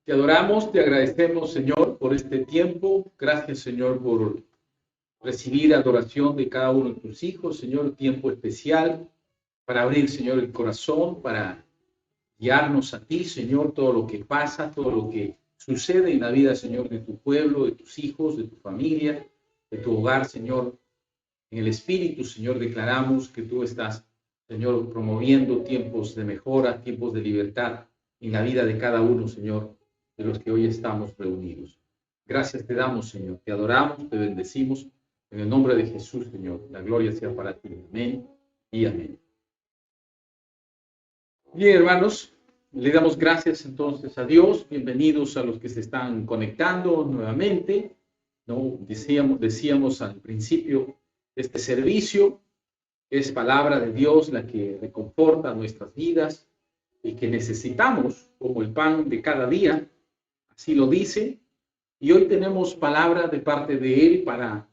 Te adoramos, te agradecemos, Señor, por este tiempo. Gracias, Señor, por recibir adoración de cada uno de tus hijos, Señor, tiempo especial para abrir, Señor, el corazón, para guiarnos a ti, Señor, todo lo que pasa, todo lo que sucede en la vida, Señor, de tu pueblo, de tus hijos, de tu familia, de tu hogar, Señor. En el Espíritu, Señor, declaramos que tú estás, Señor, promoviendo tiempos de mejora, tiempos de libertad en la vida de cada uno, Señor, de los que hoy estamos reunidos. Gracias te damos, Señor. Te adoramos, te bendecimos. En el nombre de Jesús, Señor. La gloria sea para ti. Amén y amén. Bien, hermanos, le damos gracias entonces a Dios. Bienvenidos a los que se están conectando nuevamente. ¿No? Decíamos al principio, este servicio es palabra de Dios la que reconforta nuestras vidas y que necesitamos como el pan de cada día, así lo dice. Y hoy tenemos palabra de parte de Él para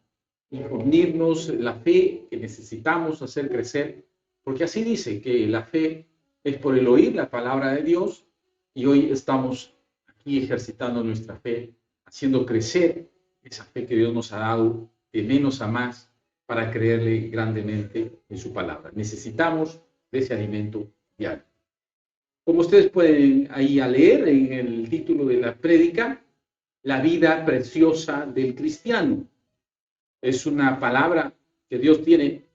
infundirnos la fe que necesitamos hacer crecer, porque así dice que la fe es por el oír la palabra de Dios, y hoy estamos aquí ejercitando nuestra fe, haciendo crecer esa fe que Dios nos ha dado de menos a más para creerle grandemente en su palabra. Necesitamos de ese alimento diario. Como ustedes pueden ahí a leer en el título de la prédica, la vida preciosa del cristiano. Es una palabra que Dios tiene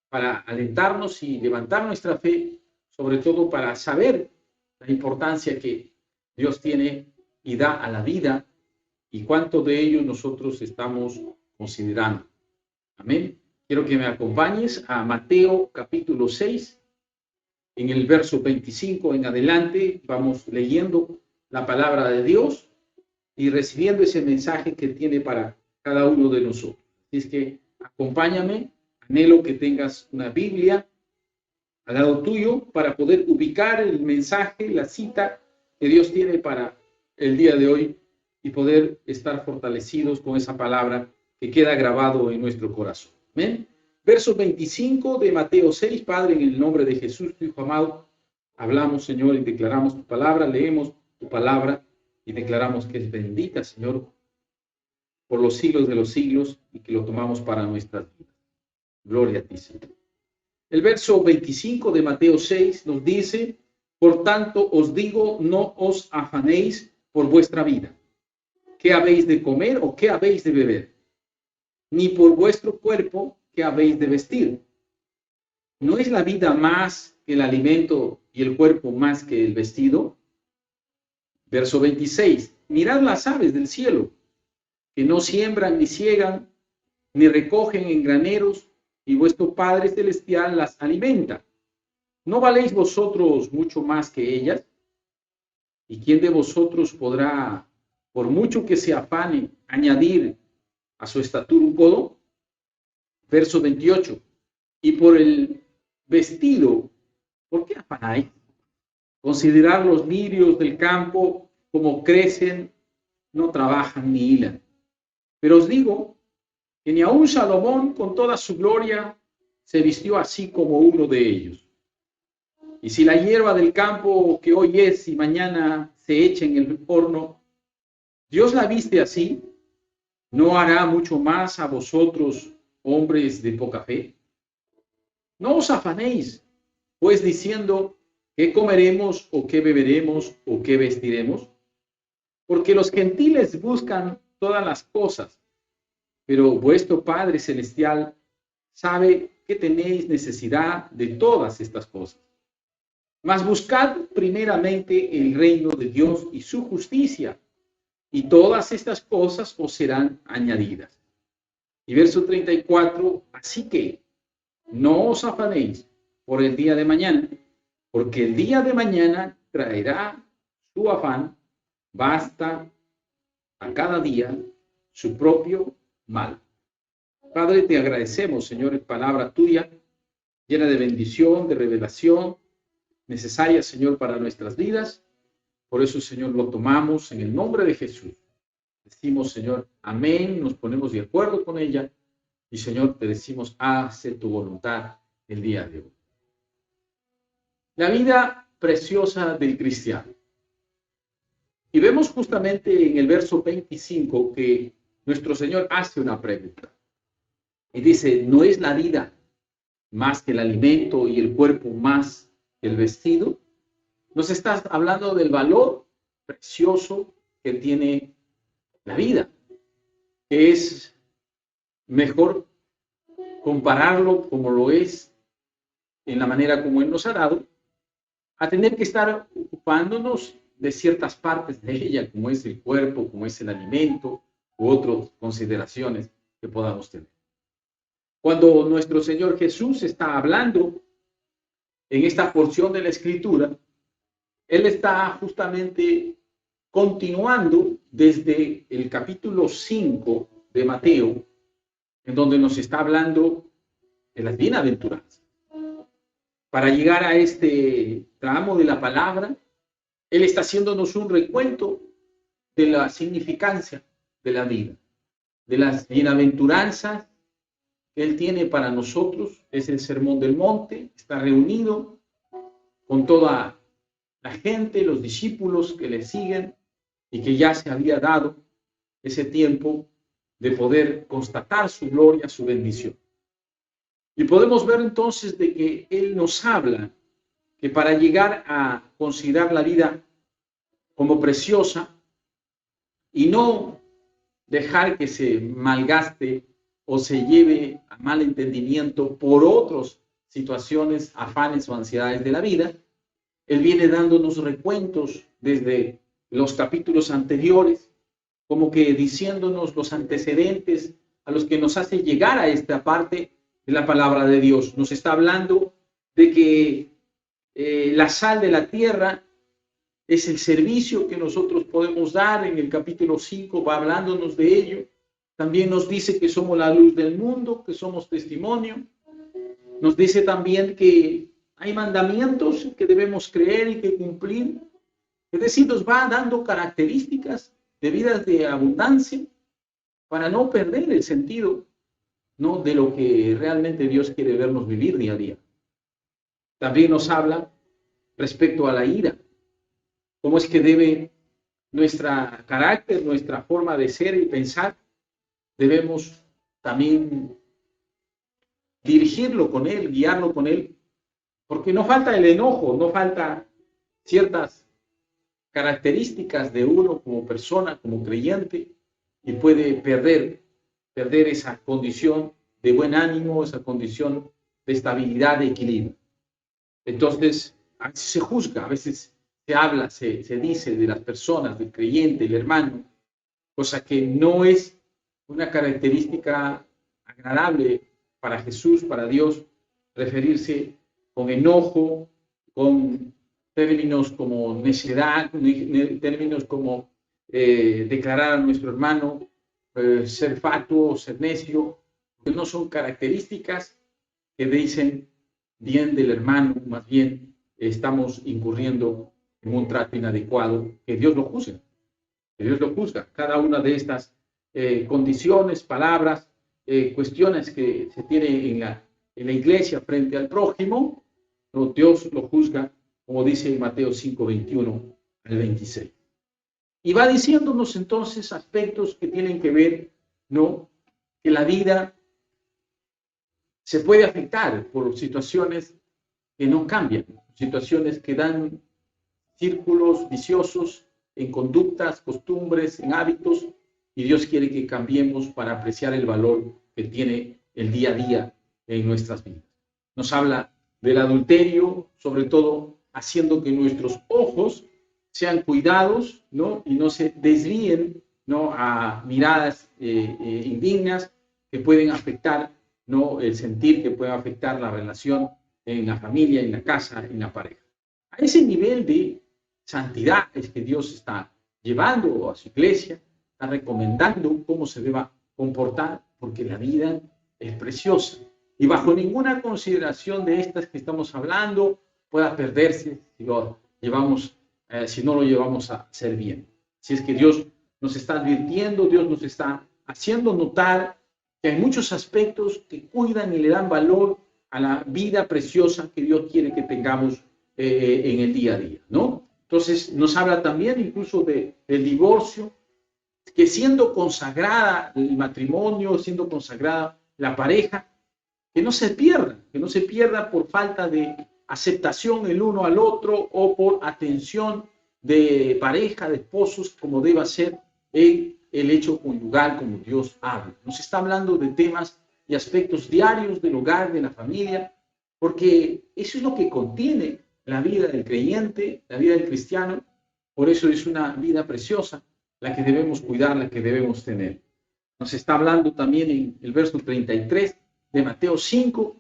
para alentarnos y levantar nuestra fe, sobre todo para saber la importancia que Dios tiene y da a la vida y cuánto de ello nosotros estamos considerando. Amén. Quiero que me acompañes a Mateo capítulo 6, en el verso 25 en adelante. Vamos leyendo la palabra de Dios y recibiendo ese mensaje que tiene para cada uno de nosotros. Así es que acompáñame, anhelo que tengas una Biblia al lado tuyo para poder ubicar el mensaje, la cita que Dios tiene para el día de hoy y poder estar fortalecidos con esa palabra que queda grabado en nuestro corazón. ¿Amén? Verso 25 de Mateo 6, Padre, en el nombre de Jesús, tu Hijo amado, hablamos, Señor, y declaramos tu palabra, leemos tu palabra y declaramos que es bendita, Señor, por los siglos de los siglos y que lo tomamos para nuestras vidas. Gloria a ti, Señor. El verso 25 de Mateo 6 nos dice: por tanto os digo, no os afanéis por vuestra vida, qué habéis de comer o qué habéis de beber, ni por vuestro cuerpo, qué habéis de vestir. ¿No es la vida más que el alimento y el cuerpo más que el vestido? Verso 26. Mirad las aves del cielo, que no siembran ni ciegan, ni recogen en graneros, y vuestro Padre Celestial las alimenta. ¿No valéis vosotros mucho más que ellas? ¿Y quién de vosotros podrá, por mucho que se afane, añadir a su estatura un codo? Verso 28. Y por el vestido, ¿por qué afanáis? Considerad los lirios del campo, como crecen, no trabajan ni hilan. Pero os digo que ni aun Salomón, con toda su gloria, se vistió así como uno de ellos. Y si la hierba del campo que hoy es y mañana se echa en el horno, Dios la viste así, ¿no hará mucho más a vosotros, hombres de poca fe? No os afanéis, pues diciendo, ¿qué comeremos o qué beberemos o qué vestiremos? Porque los gentiles buscan todas las cosas, pero vuestro Padre Celestial sabe que tenéis necesidad de todas estas cosas. Mas buscad primeramente el reino de Dios y su justicia, y todas estas cosas os serán añadidas. Y verso 34, así que no os afanéis por el día de mañana, porque el día de mañana traerá su afán, basta a cada día su propio mal. Padre, te agradecemos, Señor, en palabra tuya, llena de bendición, de revelación, necesaria, Señor, para nuestras vidas. Por eso, Señor, lo tomamos en el nombre de Jesús. Decimos, Señor, amén, nos ponemos de acuerdo con ella y, Señor, te decimos, hace tu voluntad el día de hoy. La vida preciosa del cristiano. Y vemos justamente en el verso 25 que nuestro Señor hace una pregunta. Y dice, ¿no es la vida más que el alimento y el cuerpo más que el vestido? Nos está hablando del valor precioso que tiene la vida, que es mejor compararlo como lo es en la manera como Él nos ha dado, a tener que estar ocupándonos de ciertas partes de ella, como es el cuerpo, como es el alimento, u otras consideraciones que podamos tener. Cuando nuestro Señor Jesús está hablando en esta porción de la Escritura, Él está justamente continuando desde el capítulo 5 de Mateo, en donde nos está hablando de las bienaventuranzas. Para llegar a este tramo de la palabra, Él está haciéndonos un recuento de la significancia de la vida, de las bienaventuranzas que Él tiene para nosotros. Es el Sermón del Monte, está reunido con toda la gente, los discípulos que le siguen y que ya se había dado ese tiempo de poder constatar su gloria, su bendición. Y podemos ver entonces de que Él nos habla que para llegar a considerar la vida como preciosa y no dejar que se malgaste o se lleve a mal entendimiento por otras situaciones, afanes o ansiedades de la vida, Él viene dándonos recuentos desde los capítulos anteriores, como que diciéndonos los antecedentes a los que nos hace llegar a esta parte de la palabra de Dios. Nos está hablando de que la sal de la tierra es el servicio que nosotros podemos dar. En el capítulo 5 va hablándonos de ello. También nos dice que somos la luz del mundo, que somos testimonio. Nos dice también que hay mandamientos que debemos creer y que cumplir. Es decir, nos va dando características de vidas de abundancia para no perder el sentido, ¿no?, de lo que realmente Dios quiere vernos vivir día a día. También nos habla respecto a la ira. ¿Cómo es que debe nuestro carácter, nuestra forma de ser y pensar? Debemos también dirigirlo con Él, guiarlo con Él, porque no falta el enojo, no falta ciertas características de uno como persona, como creyente, y puede perder esa condición de buen ánimo, esa condición de estabilidad, de equilibrio. Entonces, a veces se juzga, a veces se habla, se dice de las personas, del creyente, el hermano, cosa que no es una característica agradable para Jesús, para Dios, referirse con enojo, con términos como necedad, términos como declarar a nuestro hermano ser fatuo, ser necio, que no son características que dicen bien del hermano, más bien estamos incurriendo en un trato inadecuado, que Dios lo juzga, que Dios lo juzga. Cada una de estas condiciones, palabras, cuestiones que se tiene en la iglesia frente al prójimo, ¿no?, Dios lo juzga, como dice en Mateo 5, 21 al 26. Y va diciéndonos entonces aspectos que tienen que ver, ¿no?, que la vida se puede afectar por situaciones que no cambian, situaciones que dan círculos viciosos en conductas, costumbres, en hábitos, y Dios quiere que cambiemos para apreciar el valor que tiene el día a día en nuestras vidas. Nos habla del adulterio, sobre todo haciendo que nuestros ojos sean cuidados, ¿no?, y no se desvíen, ¿no?, a miradas indignas que pueden afectar, ¿no?, el sentir, que pueden afectar la relación en la familia, en la casa, en la pareja. A ese nivel de santidad es que Dios está llevando a su iglesia, está recomendando cómo se deba comportar, porque la vida es preciosa y bajo ninguna consideración de estas que estamos hablando pueda perderse si lo llevamos, si no lo llevamos a hacer bien. Si es que Dios nos está advirtiendo, Dios nos está haciendo notar que hay muchos aspectos que cuidan y le dan valor a la vida preciosa que Dios quiere que tengamos en el día a día, ¿no? Entonces nos habla también incluso del divorcio, que siendo consagrada el matrimonio, siendo consagrada la pareja, que no se pierda por falta de aceptación el uno al otro o por atención de pareja, de esposos, como deba ser en el hecho conyugal, como Dios habla. Nos está hablando de temas y aspectos diarios del hogar, de la familia, porque eso es lo que contiene la vida del creyente, la vida del cristiano. Por eso es una vida preciosa, la que debemos cuidar, la que debemos tener. Nos está hablando también en el verso 33 de Mateo 5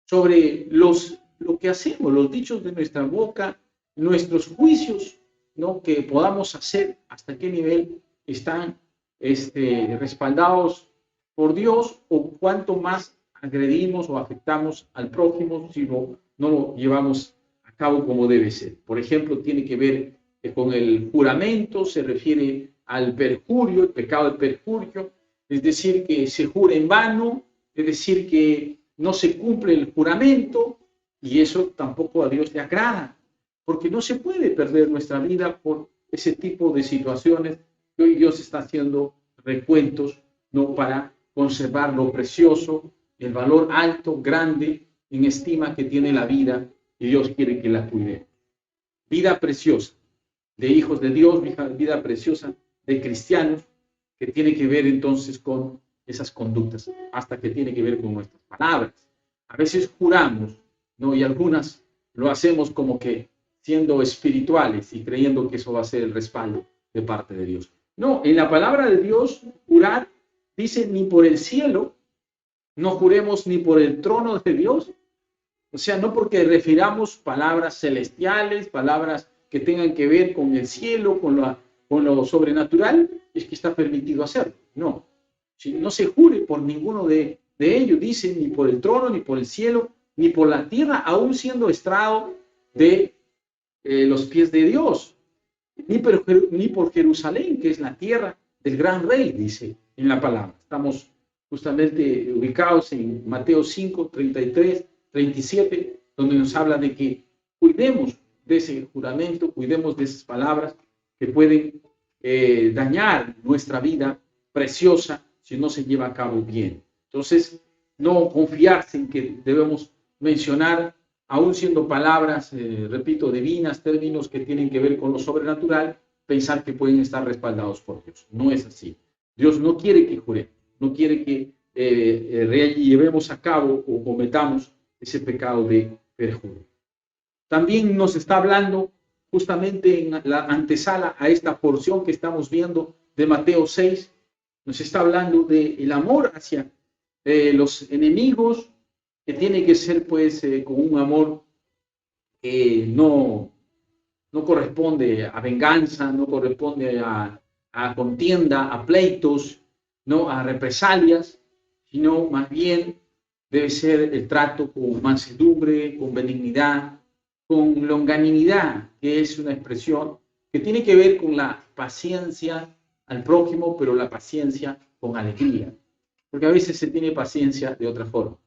sobre lo que hacemos, los dichos de nuestra boca, nuestros juicios, ¿no? Que podamos hacer, hasta qué nivel están respaldados por Dios, o cuánto más agredimos o afectamos al prójimo si no lo llevamos a cabo como debe ser. Por ejemplo, tiene que ver con el juramento, se refiere al perjurio, el pecado del perjurio, es decir, que se jura en vano, es decir, que no se cumple el juramento, y eso tampoco a Dios le agrada, porque no se puede perder nuestra vida por ese tipo de situaciones que hoy Dios está haciendo recuentos, ¿no? Para conservar lo precioso, el valor alto, grande, en estima que tiene la vida, y Dios quiere que la cuide. Vida preciosa de hijos de Dios, vida preciosa de cristianos, que tiene que ver entonces con esas conductas, hasta que tiene que ver con nuestras palabras. A veces juramos, ¿no? Y algunas lo hacemos como que siendo espirituales y creyendo que eso va a ser el respaldo de parte de Dios. No, en la palabra de Dios, jurar, dice, ni por el cielo, no juremos ni por el trono de Dios. O sea, no porque refiramos palabras celestiales, palabras que tengan que ver con el cielo, con lo sobrenatural, es que está permitido hacerlo. No, si no se jure por ninguno de ellos, dice, ni por el trono, ni por el cielo, ni por la tierra, aún siendo estrado de los pies de Dios, ni por Jerusalén, que es la tierra del gran rey, dice en la palabra. Estamos justamente ubicados en Mateo 5, 33, 37, donde nos habla de que cuidemos de ese juramento, cuidemos de esas palabras que pueden dañar nuestra vida preciosa si no se lleva a cabo bien. Entonces, no confiarse en que debemos mencionar, aún siendo palabras, repito, divinas, términos que tienen que ver con lo sobrenatural, pensar que pueden estar respaldados por Dios. No es así. Dios no quiere que juremos, no quiere que llevemos a cabo o cometamos ese pecado de perjurio. También nos está hablando justamente en la antesala a esta porción que estamos viendo de Mateo 6, nos está hablando del amor hacia los enemigos, que tiene que ser pues con un amor que no corresponde a venganza, no corresponde a contienda, a pleitos, no a represalias, sino más bien debe ser el trato con mansedumbre, con benignidad, con longanimidad, que es una expresión que tiene que ver con la paciencia al prójimo, pero la paciencia con alegría. Porque a veces se tiene paciencia de otra forma,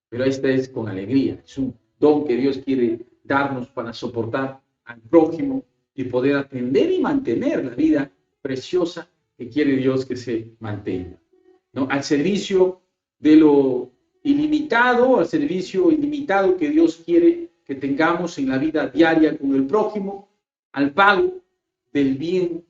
pero esta es con alegría. Es un don que Dios quiere darnos para soportar al prójimo y poder atender y mantener la vida preciosa que quiere Dios que se mantenga, ¿no? Al servicio de lo ilimitado, al servicio ilimitado que Dios quiere que tengamos en la vida diaria con el prójimo, al pago del bien,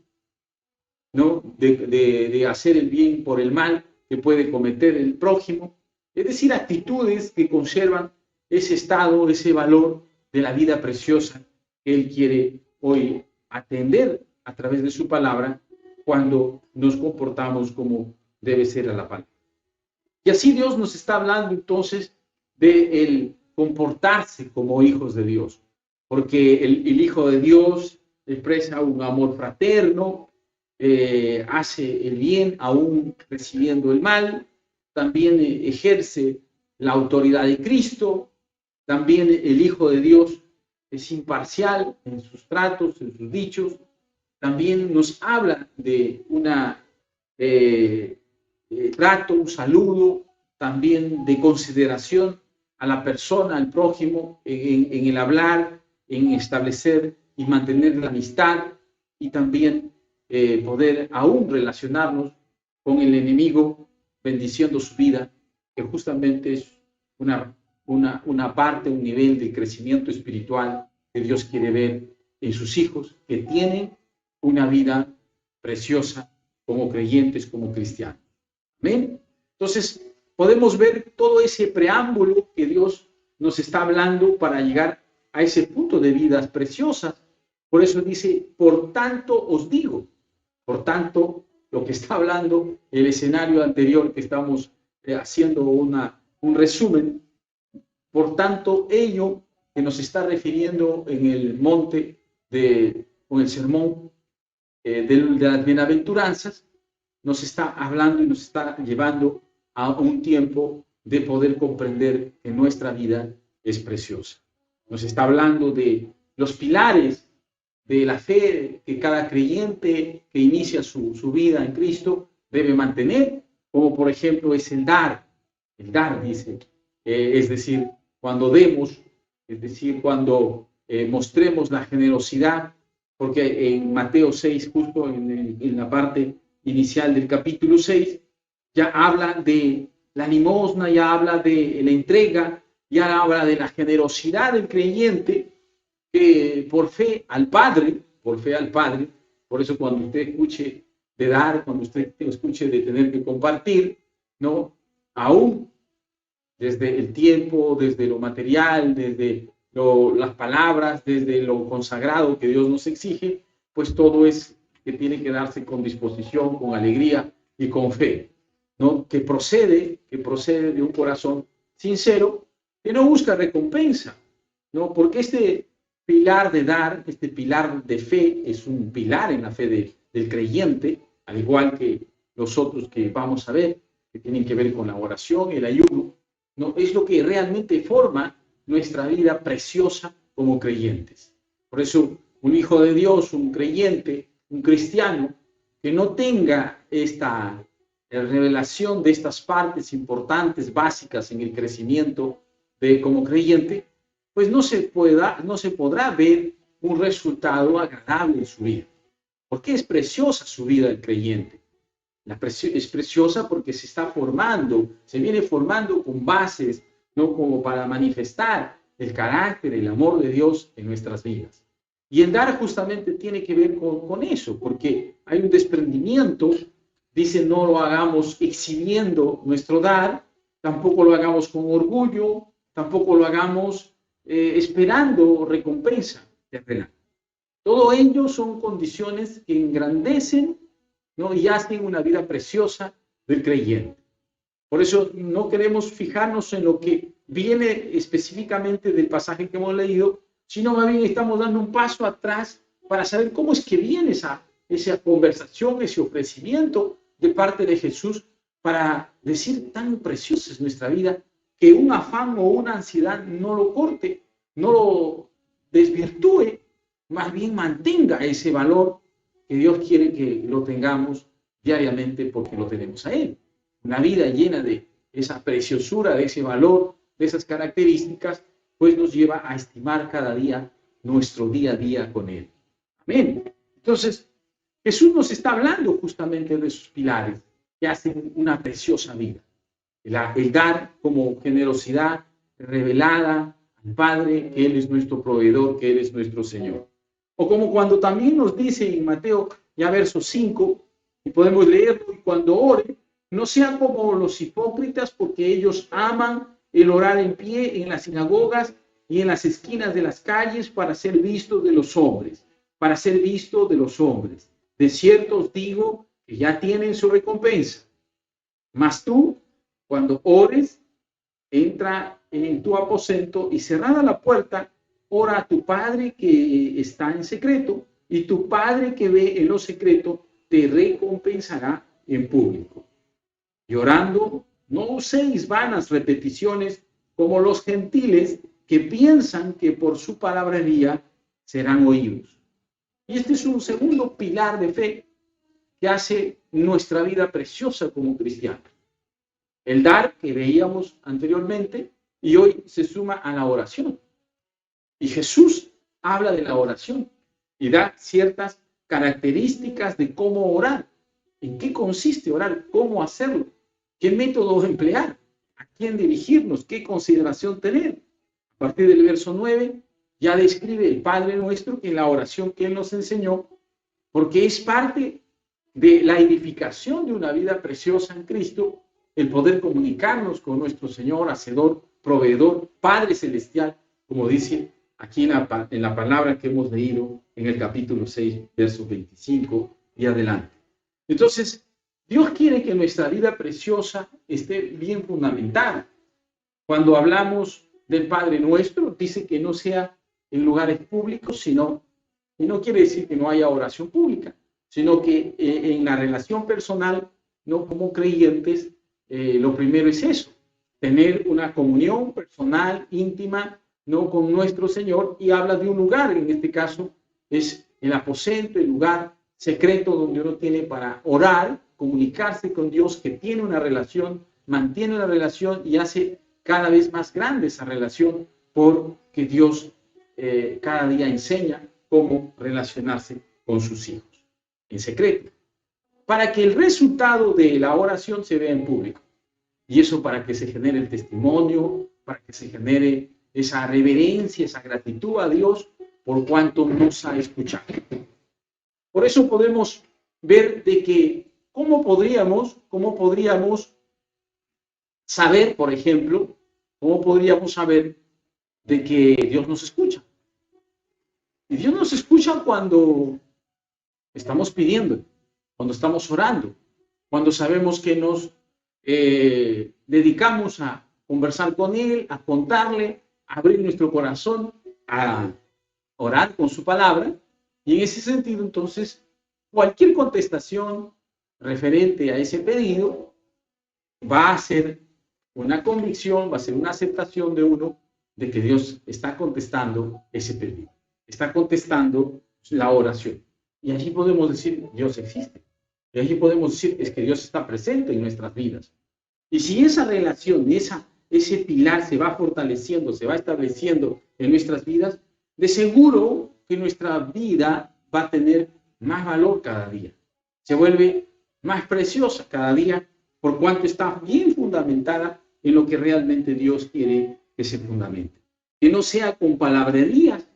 ¿no? De hacer el bien por el mal que puede cometer el prójimo, es decir, actitudes que conservan ese estado, ese valor de la vida preciosa que Él quiere hoy atender a través de su palabra cuando nos comportamos como debe ser a la palabra. Y así Dios nos está hablando entonces de el comportarse como hijos de Dios, porque el Hijo de Dios expresa un amor fraterno, hace el bien aún recibiendo el mal, también ejerce la autoridad de Cristo, también el Hijo de Dios es imparcial en sus tratos, en sus dichos, también nos habla de una trato, un saludo, también de consideración a la persona, al prójimo, en el hablar, en establecer y mantener la amistad y también poder aún relacionarnos con el enemigo, bendiciendo su vida, que justamente es una parte, un nivel de crecimiento espiritual que Dios quiere ver en sus hijos que tienen una vida preciosa como creyentes, como cristianos. Amén. Entonces, podemos ver todo ese preámbulo que Dios nos está hablando para llegar a ese punto de vidas preciosas. Por eso dice, por tanto os digo. Por tanto, lo que está hablando el escenario anterior que estamos haciendo un resumen, por tanto, ello que nos está refiriendo en el monte con el sermón de las bienaventuranzas, nos está hablando y nos está llevando a un tiempo de poder comprender que nuestra vida es preciosa. Nos está hablando de los pilares de la fe que cada creyente que inicia su vida en Cristo debe mantener, como por ejemplo es el dar, dice, es decir, cuando demos, es decir, cuando mostremos la generosidad, porque en Mateo 6, justo en la parte inicial del capítulo 6, ya habla de la limosna, ya habla de la entrega, ya habla de la generosidad del creyente, por fe al Padre, por eso cuando usted escuche de dar, cuando usted escuche de tener que compartir, ¿no? Aún desde el tiempo, desde lo material, desde las palabras, desde lo consagrado que Dios nos exige, pues todo es que tiene que darse con disposición, con alegría y con fe, ¿no? Que procede de un corazón sincero, que no busca recompensa, ¿no? Porque este pilar de dar, este pilar de fe, es un pilar en la fe del creyente, al igual que los otros que vamos a ver, que tienen que ver con la oración, el ayuno, ¿no? Es lo que realmente forma nuestra vida preciosa como creyentes. Por eso, un hijo de Dios, un creyente, un cristiano, que no tenga esta revelación de estas partes importantes, básicas en el crecimiento como creyente, pues no se podrá ver un resultado agradable en su vida. Porque es preciosa su vida del creyente. Es preciosa porque se está formando, se viene formando con bases, ¿no? Como para manifestar el carácter, el amor de Dios en nuestras vidas. Y el dar justamente tiene que ver con eso, porque hay un desprendimiento, dice, no lo hagamos exhibiendo nuestro dar, tampoco lo hagamos con orgullo, tampoco lo hagamos esperando recompensa terrenal. Todo ello son condiciones que engrandecen, ¿no? Y hacen una vida preciosa del creyente. Por eso no queremos fijarnos en lo que viene específicamente del pasaje que hemos leído, sino más bien estamos dando un paso atrás para saber cómo es que viene esa conversación, ese ofrecimiento de parte de Jesús para decir tan preciosa es nuestra vida que un afán o una ansiedad no lo corte, no lo desvirtúe, más bien mantenga ese valor que Dios quiere que lo tengamos diariamente porque lo tenemos a Él. Una vida llena de esa preciosura, de ese valor, de esas características, pues nos lleva a estimar cada día nuestro día a día con Él. Amén. Entonces, Jesús nos está hablando justamente de esos pilares que hacen una preciosa vida. El dar como generosidad revelada al Padre, que Él es nuestro proveedor, que Él es nuestro Señor. O como cuando también nos dice en Mateo, ya verso 5, y podemos leerlo, y cuando ore, no sean como los hipócritas, porque ellos aman el orar en pie en las sinagogas y en las esquinas de las calles para ser vistos de los hombres, De cierto os digo que ya tienen su recompensa. Mas tú, cuando ores, entra en tu aposento y cerrada la puerta, ora a tu Padre que está en secreto, y tu Padre que ve en lo secreto te recompensará en público. Y orando, no uséis vanas repeticiones como los gentiles que piensan que por su palabrería serán oídos. Y este es un segundo pilar de fe que hace nuestra vida preciosa como cristianos. El dar que veíamos anteriormente y hoy se suma a la oración. Y Jesús habla de la oración. y da ciertas características de cómo orar. ¿En qué consiste orar? ¿Cómo hacerlo? ¿Qué método emplear? ¿A quién dirigirnos? ¿Qué consideración tener? A partir del verso 9 ya describe el Padre Nuestro en la oración que Él nos enseñó, porque es parte de la edificación de una vida preciosa en Cristo, el poder comunicarnos con nuestro Señor, Hacedor, Proveedor, Padre Celestial, como dice aquí en la palabra que hemos leído en el capítulo 6, versos 25 y adelante. Entonces, Dios quiere que nuestra vida preciosa esté bien fundamentada. Cuando hablamos del Padre Nuestro, dice que no sea en lugares públicos, sino, y no quiere decir que no haya oración pública, sino que en la relación personal, no como creyentes, lo primero es eso, tener una comunión personal, íntima, no con nuestro Señor, y habla de un lugar, en este caso es el aposento, el lugar secreto donde uno tiene para orar, comunicarse con Dios, que tiene una relación, mantiene la relación y hace cada vez más grande esa relación, porque Dios cada día enseña cómo relacionarse con sus hijos en secreto, para que el resultado de la oración se vea en público. Y eso para que se genere el testimonio, para que se genere esa reverencia, esa gratitud a Dios por cuanto nos ha escuchado. Por eso podemos ver de que cómo podríamos saber, por ejemplo, cómo podríamos saber de que Dios nos escucha. Y Dios nos escucha cuando estamos pidiendo, cuando estamos orando, cuando sabemos que nos dedicamos a conversar con Él, a contarle, a abrir nuestro corazón, a orar con su palabra. Y en ese sentido, entonces, cualquier contestación referente a ese pedido va a ser una convicción, va a ser una aceptación de uno de que Dios está contestando ese pedido, está contestando la oración. Y allí podemos decir, Dios existe. Y allí podemos decir, es que Dios está presente en nuestras vidas. Y si esa relación, ese pilar se va fortaleciendo, se va estableciendo en nuestras vidas, de seguro que nuestra vida va a tener más valor cada día. Se vuelve más preciosa cada día por cuanto está bien fundamentada en lo que realmente Dios quiere que se fundamente. Que no sea con palabrerías,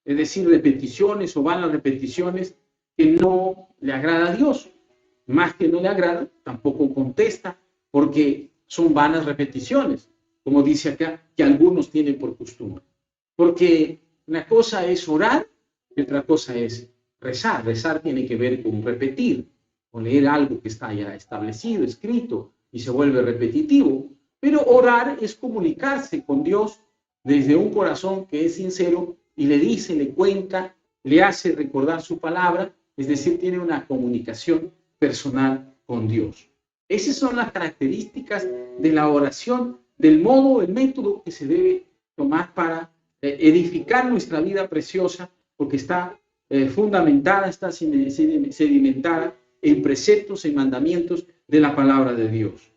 es decir, repeticiones o vanas repeticiones que no le agrada a Dios. Más que no le agrada, tampoco contesta, porque son vanas repeticiones, como dice acá, que algunos tienen por costumbre. Porque una cosa es orar y otra cosa es rezar. Rezar tiene que ver con repetir, con leer algo que está ya establecido, escrito, y se vuelve repetitivo. Pero orar es comunicarse con Dios desde un corazón que es sincero y le dice, le cuenta, le hace recordar su palabra, es decir, tiene una comunicación personal con Dios. Esas son las características de la oración, del modo, el método que se debe tomar para edificar nuestra vida preciosa, porque está fundamentada, está sedimentada en preceptos, en mandamientos de la palabra de Dios.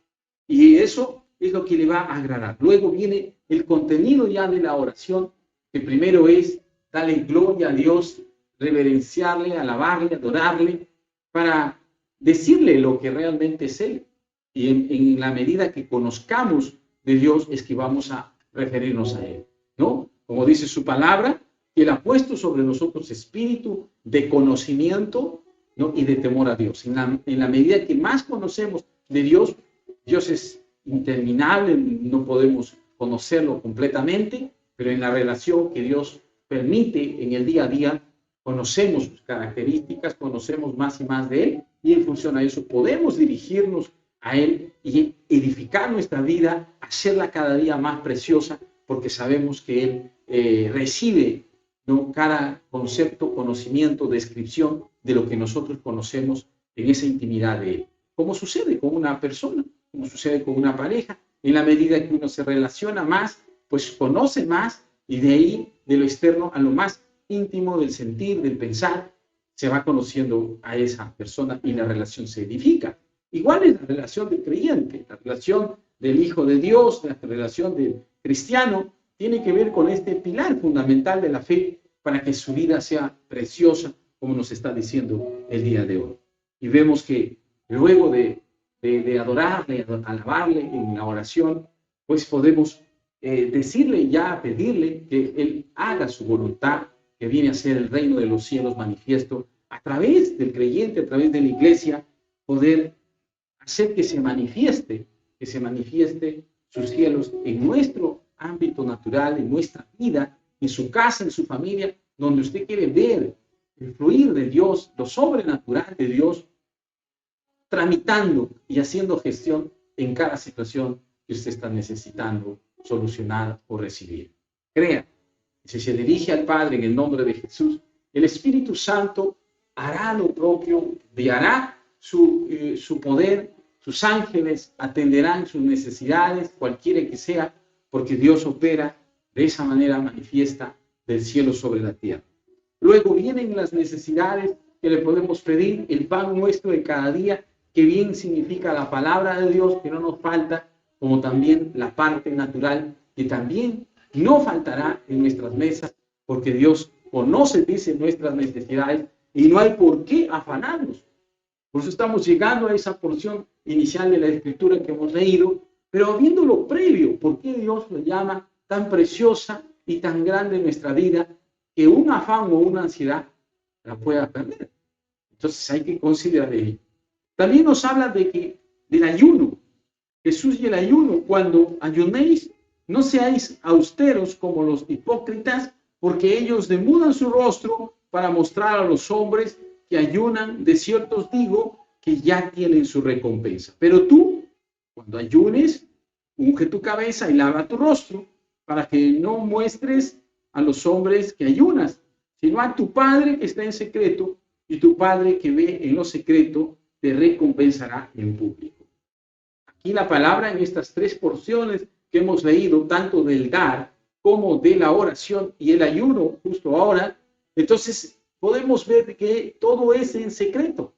Y eso es lo que le va a agradar. Luego viene el contenido ya de la oración, que primero es darle gloria a Dios, reverenciarle, alabarle, adorarle, para decirle lo que realmente es Él. Y en la medida que conozcamos de Dios es que vamos a referirnos a Él, ¿no? Como dice su palabra, que Él ha puesto sobre nosotros espíritu de conocimiento, ¿no? Y de temor a Dios. En la medida que más conocemos de Dios, Dios es interminable, no podemos conocerlo completamente, pero en la relación que Dios permite en el día a día, conocemos sus características, conocemos más y más de Él, y en función a eso podemos dirigirnos a Él y edificar nuestra vida, hacerla cada día más preciosa, porque sabemos que Él recibe, ¿no?, cada concepto, conocimiento, descripción de lo que nosotros conocemos en esa intimidad de Él. Como sucede con una persona, como sucede con una pareja, en la medida que uno se relaciona más, pues conoce más, y de ahí, de lo externo a lo más íntimo del sentir, del pensar, se va conociendo a esa persona y la relación se edifica. Igual es la relación del creyente, la relación del Hijo de Dios, la relación del cristiano, tiene que ver con este pilar fundamental de la fe, para que su vida sea preciosa, como nos está diciendo el día de hoy. Y vemos que luego de adorarle, alabarle en la oración, pues podemos decirle ya, pedirle que Él haga su voluntad, que viene a ser el reino de los cielos manifiesto a través del creyente, a través de la iglesia, poder hacer que se manifieste sus cielos en nuestro ámbito natural, en nuestra vida, en su casa, en su familia, donde usted quiere ver el fluir de Dios, lo sobrenatural de Dios, tramitando y haciendo gestión en cada situación que usted está necesitando solucionar o recibir. Crea, si se dirige al Padre en el nombre de Jesús, el Espíritu Santo hará lo propio, enviará su poder, sus ángeles atenderán sus necesidades, cualquiera que sea, porque Dios opera de esa manera manifiesta del cielo sobre la tierra. Luego vienen las necesidades que le podemos pedir, el pan nuestro de cada día, que bien significa la palabra de Dios, que no nos falta, como también la parte natural, que también no faltará en nuestras mesas, porque Dios conoce, dice, nuestras necesidades y no hay por qué afanarnos. Por eso estamos llegando a esa porción inicial de la Escritura que hemos leído, pero viendo lo previo, ¿por qué Dios lo llama tan preciosa y tan grande en nuestra vida que un afán o una ansiedad la pueda perder? Entonces hay que considerar ello. También nos habla del ayuno. Jesús y el ayuno, cuando ayunéis, no seáis austeros como los hipócritas, porque ellos demudan su rostro para mostrar a los hombres que ayunan. De cierto os digo que ya tienen su recompensa. Pero tú, cuando ayunes, unge tu cabeza y lava tu rostro, para que no muestres a los hombres que ayunas, sino a tu Padre que está en secreto, y tu Padre que ve en lo secreto te recompensará en público. Aquí la palabra en estas tres porciones que hemos leído, tanto del dar como de la oración y el ayuno justo ahora, entonces podemos ver que todo es en secreto,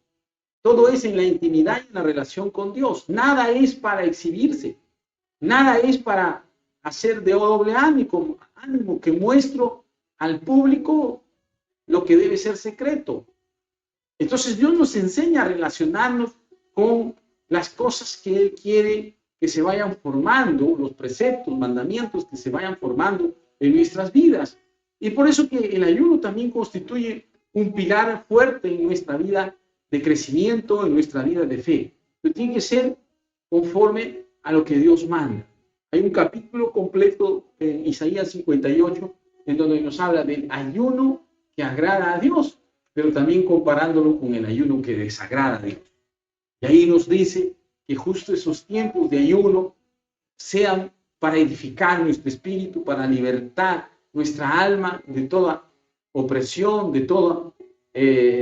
todo es en la intimidad y en la relación con Dios. Nada es para exhibirse, nada es para hacer de doble ánimo que muestro al público lo que debe ser secreto. Entonces Dios nos enseña a relacionarnos con las cosas que Él quiere que se vayan formando, los preceptos, mandamientos que se vayan formando en nuestras vidas. Y por eso que el ayuno también constituye un pilar fuerte en nuestra vida de crecimiento, en nuestra vida de fe. Pero tiene que ser conforme a lo que Dios manda. Hay un capítulo completo en Isaías 58 en donde nos habla del ayuno que agrada a Dios, pero también comparándolo con el ayuno que desagrada a Dios. Y ahí nos dice que justo esos tiempos de ayuno sean para edificar nuestro espíritu, para libertar nuestra alma de toda opresión, de toda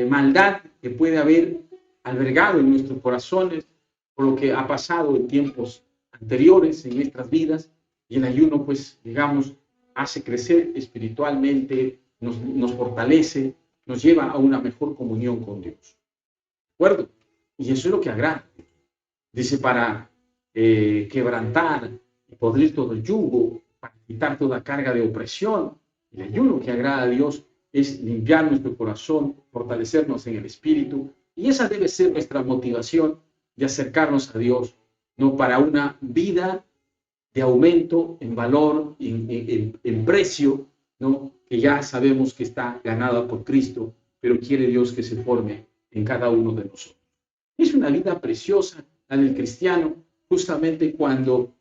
maldad que puede haber albergado en nuestros corazones por lo que ha pasado en tiempos anteriores en nuestras vidas. Y el ayuno, pues, digamos, hace crecer espiritualmente, nos fortalece, nos lleva a una mejor comunión con Dios. ¿De acuerdo? Y eso es lo que agrada. Dice, para quebrantar y podrir todo el yugo, para quitar toda carga de opresión. El ayuno que agrada a Dios es limpiar nuestro corazón, fortalecernos en el espíritu, y esa debe ser nuestra motivación de acercarnos a Dios, no para una vida de aumento en valor, en precio, ¿no? Que ya sabemos que está ganada por Cristo, pero quiere Dios que se forme en cada uno de nosotros. Es una vida preciosa la del cristiano, justamente cuando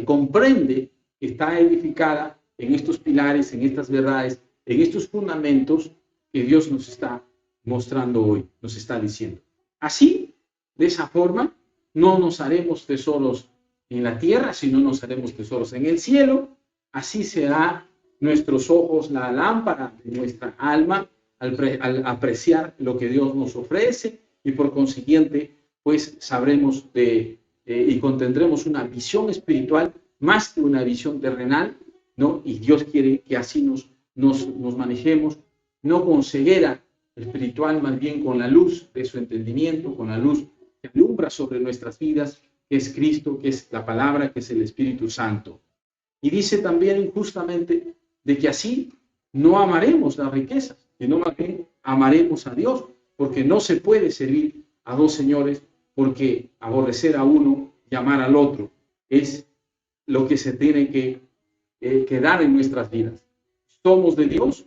comprende que está edificada en estos pilares, en estas verdades, en estos fundamentos que Dios nos está mostrando hoy, nos está diciendo. Así, de esa forma, no nos haremos tesoros en la tierra, sino nos haremos tesoros en el cielo. Así será nuestros ojos la lámpara de nuestra alma al apreciar lo que Dios nos ofrece, y por consiguiente, pues sabremos y contendremos una visión espiritual más que una visión terrenal, ¿no? Y Dios quiere que así nos manejemos, no con ceguera espiritual, más bien con la luz de su entendimiento, con la luz que alumbra sobre nuestras vidas, que es Cristo, que es la palabra, que es el Espíritu Santo. Y dice también justamente de que así no amaremos las riquezas, sino más bien amaremos a Dios, porque no se puede servir a dos señores, porque aborrecer a uno y amar al otro es lo que se tiene que dar en nuestras vidas. ¿Somos de Dios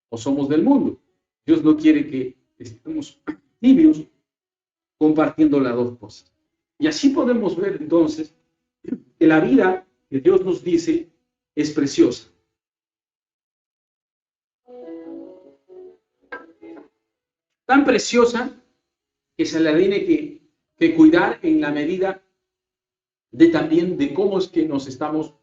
o somos del mundo? Dios no quiere que estemos tibios compartiendo las dos cosas. Y así podemos ver entonces que la vida que Dios nos dice es preciosa. Tan preciosa que se la tiene que cuidar en la medida de también de cómo es que nos estamos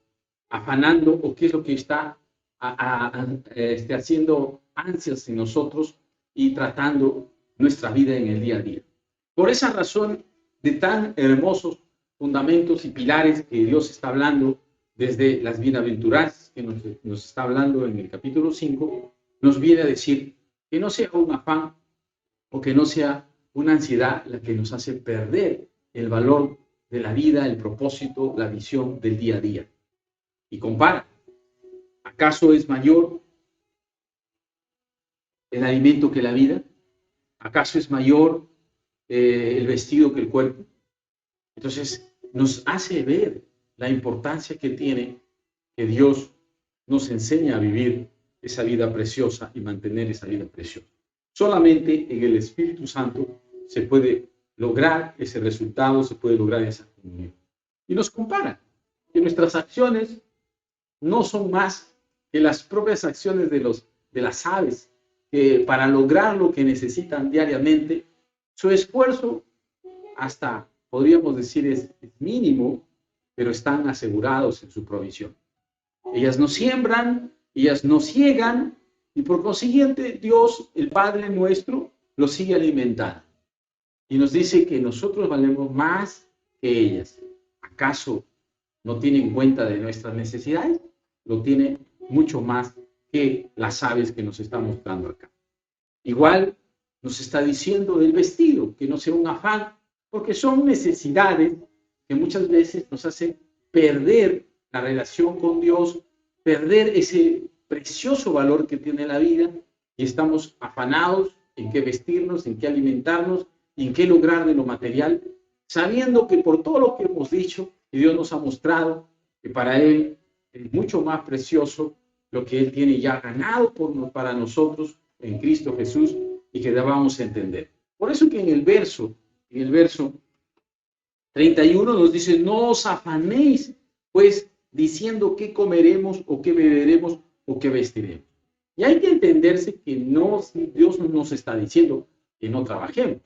afanando o qué es lo que está haciendo ansias en nosotros y tratando nuestra vida en el día a día. Por esa razón, de tan hermosos fundamentos y pilares que Dios está hablando desde las bienaventuranzas que nos está hablando en el capítulo 5, nos viene a decir que no sea un afán o que no sea una ansiedad la que nos hace perder el valor de la vida, el propósito, la visión del día a día. Y compara, ¿acaso es mayor el alimento que la vida? ¿Acaso es mayor el vestido que el cuerpo? Entonces, nos hace ver la importancia que tiene que Dios nos enseña a vivir esa vida preciosa y mantener esa vida preciosa. Solamente en el Espíritu Santo se puede lograr ese resultado, se puede lograr esa comunión. Y nos compara que nuestras acciones no son más que las propias acciones de las aves, que para lograr lo que necesitan diariamente, su esfuerzo hasta, podríamos decir, es mínimo, pero están asegurados en su provisión. Ellas no siembran, ellas no ciegan, y por consiguiente Dios, el Padre nuestro, los sigue alimentando. Y nos dice que nosotros valemos más que ellas. ¿Acaso no tienen cuenta de nuestras necesidades? Lo tiene mucho más que las aves que nos está mostrando acá. Igual nos está diciendo del vestido, que no sea un afán, porque son necesidades que muchas veces nos hacen perder la relación con Dios, perder ese precioso valor que tiene la vida, y estamos afanados en qué vestirnos, en qué alimentarnos, y en qué lograr de lo material, sabiendo que por todo lo que hemos dicho, y Dios nos ha mostrado que para Él es mucho más precioso lo que Él tiene ya ganado para nosotros en Cristo Jesús, y que debamos entender. Por eso que en el verso 31 nos dice: no os afanéis, pues, diciendo qué comeremos, o qué beberemos, o qué vestiremos. Y hay que entenderse que Dios no nos está diciendo que no trabajemos,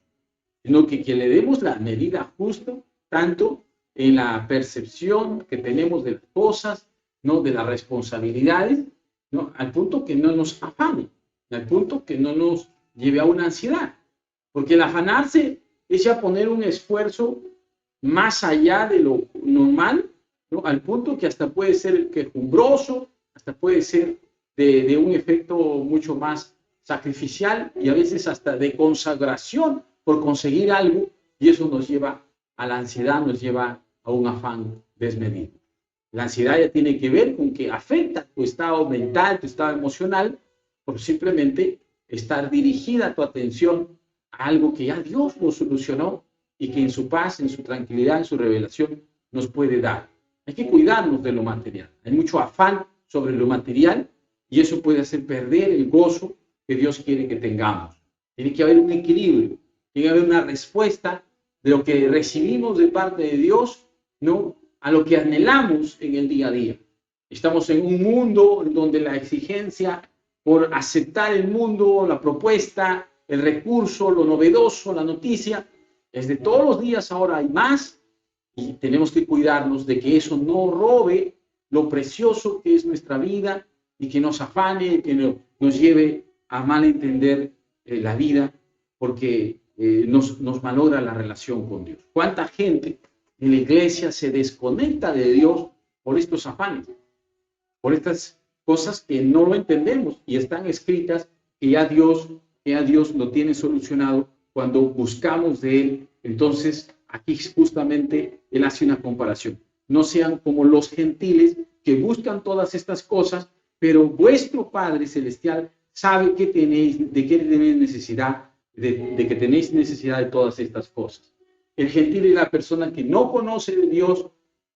sino que le demos la medida justa, tanto en la percepción que tenemos de las cosas, ¿no?, de las responsabilidades, ¿no?, al punto que no nos afane, al punto que no nos lleve a una ansiedad. Porque el afanarse es ya poner un esfuerzo más allá de lo normal, ¿no?, al punto que hasta puede ser quejumbroso, hasta puede ser de un efecto mucho más sacrificial y a veces hasta de consagración por conseguir algo, y eso nos lleva a la ansiedad, nos lleva a un afán desmedido. La ansiedad ya tiene que ver con que afecta tu estado mental, tu estado emocional, por simplemente estar dirigida tu atención a algo que ya Dios lo solucionó y que en su paz, en su tranquilidad, en su revelación nos puede dar. Hay que cuidarnos de lo material. Hay mucho afán sobre lo material y eso puede hacer perder el gozo que Dios quiere que tengamos. Tiene que haber un equilibrio, tiene que haber una respuesta de lo que recibimos de parte de Dios, ¿no?, a lo que anhelamos en el día a día. Estamos en un mundo donde la exigencia por aceptar el mundo, la propuesta, el recurso, lo novedoso, la noticia, es de todos los días. Ahora hay más y tenemos que cuidarnos de que eso no robe lo precioso que es nuestra vida y que nos afane, que nos lleve a mal entender la vida, porque nos malogra la relación con Dios. ¿Cuánta gente en la iglesia se desconecta de Dios por estos afanes, por estas cosas que no lo entendemos y están escritas, que ya Dios lo tiene solucionado cuando buscamos de Él? Entonces, aquí justamente Él hace una comparación. No sean como los gentiles que buscan todas estas cosas pero vuestro Padre Celestial sabe que tenéis, de qué tenéis necesidad, de que tenéis necesidad de todas estas cosas. El gentil es la persona que no conoce de Dios,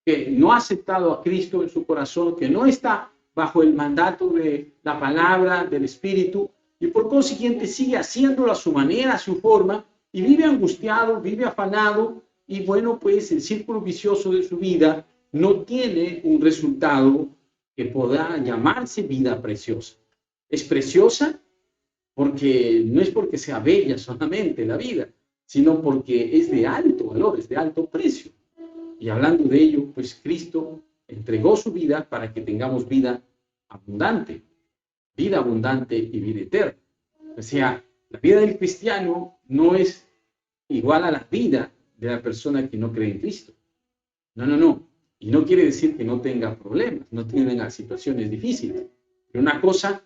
que no ha aceptado a Cristo en su corazón, que no está bajo el mandato de la palabra, del Espíritu, y por consiguiente sigue haciéndolo a su manera, a su forma, y vive angustiado, vive afanado, y bueno, pues el círculo vicioso de su vida no tiene un resultado que pueda llamarse vida preciosa. Es preciosa porque no es porque sea bella solamente la vida, sino porque es de alto valor, es de alto precio. Y hablando de ello, pues Cristo entregó su vida para que tengamos vida abundante y vida eterna. O sea, la vida del cristiano no es igual a la vida de la persona que no cree en Cristo. No, no, no. Y no quiere decir que no tenga problemas, no tenga situaciones difíciles. Pero una cosa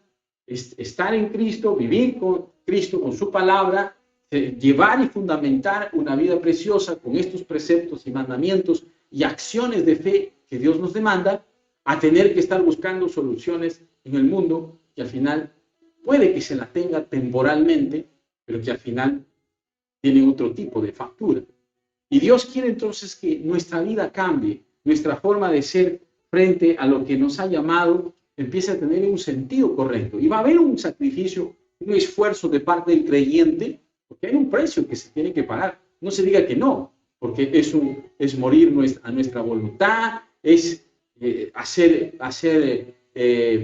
es estar en Cristo, vivir con Cristo, con su palabra, llevar y fundamentar una vida preciosa con estos preceptos y mandamientos y acciones de fe que Dios nos demanda, a tener que estar buscando soluciones en el mundo que al final puede que se la tenga temporalmente, pero que al final tienen otro tipo de factura. Y Dios quiere entonces que nuestra vida cambie, nuestra forma de ser frente a lo que nos ha llamado empiece a tener un sentido correcto. Y va a haber un sacrificio, un esfuerzo de parte del creyente, porque hay un precio que se tiene que pagar. No se diga que no, porque es morir a nuestra voluntad, es hacer